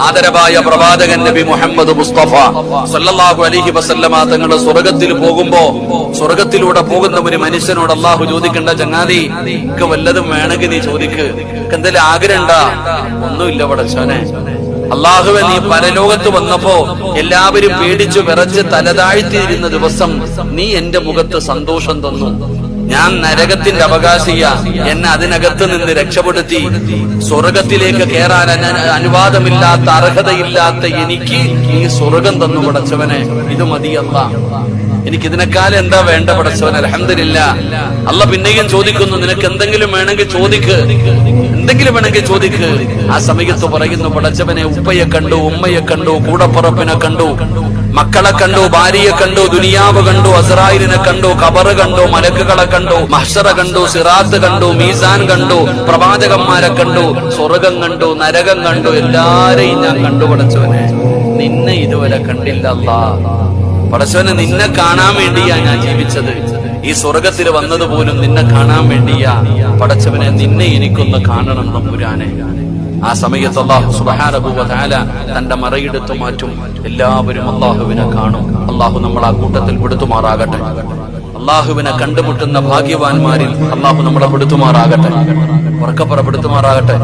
ആദരവായ പ്രവാചകൻ നബി മുഹമ്മദ് മുസ്തഫ സല്ലല്ലാഹു അലൈഹി വസല്ലമ തങ്ങൾ സ്വർഗത്തിൽ പോകുമ്പോ സ്വർഗത്തിലൂടെ പോകുന്ന ഒരു മനുഷ്യനോട് അള്ളാഹു ചോദിക്കണ്ട, ചങ്ങാതി എനിക്ക് വല്ലതും വേണമെങ്കിൽ നീ ചോദിക്ക്, എന്തെങ്കിലും ആഗ്രഹണ്ടാ? ഒന്നുമില്ല പടച്ചോനെ. അള്ളാഹുവെ, നീ പരലോകത്ത് വന്നപ്പോ എല്ലാവരും പേടിച്ചു വിറച്ച് തലതാഴ്ത്തിയിരുന്ന ദിവസം നീ എന്റെ മുഖത്ത് സന്തോഷം തന്നു. ഞാൻ നരകത്തിന്റെ അവകാശിയ, എന്നെ അതിനകത്ത് നിന്ന് രക്ഷപ്പെടുത്തി സ്വർഗത്തിലേക്ക് കയറാൻ അനുവാദമില്ലാത്ത അർഹതയില്ലാത്ത എനിക്ക് നീ സ്വർഗം തന്നു പടച്ചവനെ. ഇത് മതിയല്ല, എനിക്കിതിനേക്കാളും എന്താ വേണ്ട പടച്ചവനെ? അൽഹംദുലില്ലാഹ്. അല്ല പിന്നെയും ചോദിക്കുന്നു, നിനക്ക് എന്തെങ്കിലും വേണമെങ്കിൽ ചോദിക്ക്, എന്തെങ്കിലും വേണമെങ്കിൽ ചോദിക്ക്. ആ സമയത്ത് പറയുന്നു, പടച്ചവനെ, ഉപ്പയെ കണ്ടു, ഉമ്മയെ കണ്ടു, കൂടപ്പുറപ്പിനെ കണ്ടു, മക്കളെ കണ്ടു, ഭാര്യയെ കണ്ടു, ദുനിയാവ് കണ്ടു, അസ്രായിലിനെ കണ്ടു, ഖബറ് കണ്ടു, മലക്കുകളെ കണ്ടു, മഹ്ശറ കണ്ടു, സിറാത്ത് കണ്ടു, മീസാൻ കണ്ടു, പ്രവാചകന്മാരെ കണ്ടു, സ്വർഗം കണ്ടു, നരകം കണ്ടു, എല്ലാരെയും ഞാൻ കണ്ടു പടച്ചവനെ. നിന്നെ ഇതുവരെ കണ്ടില്ല അല്ലാഹ്. പടച്ചവനെ, നിന്നെ കാണാൻ വേണ്ടിയാ ഞാൻ ജീവിച്ചത്. ഈ സ്വർഗത്തിൽ വന്നതുപോലും നിന്നെ കാണാൻ വേണ്ടിയാ പടച്ചവനെ. നിന്നെ എനിക്കൊന്ന് കാണണം തമ്പുരാനെ. ആ സമയത്ത് അല്ലാഹു സുബ്ഹാനഹു വ തആല തന്റെ മറയെടുത്തു മാറ്റും. എല്ലാവരും അല്ലാഹുവിനെ കാണും. അല്ലാഹു നമ്മൾ ആ കൂട്ടത്തിൽ പെടുത്തുമാറാകട്ടെ. അല്ലാഹുവിനെ കണ്ടുമുട്ടുന്ന ഭാഗ്യവാന്മാരിൽ അല്ലാഹു നമ്മളെ പെടുത്തുമാറാകട്ടെ. ഉറക്കപ്പുറപ്പെടുത്തുമാറാകട്ടെ.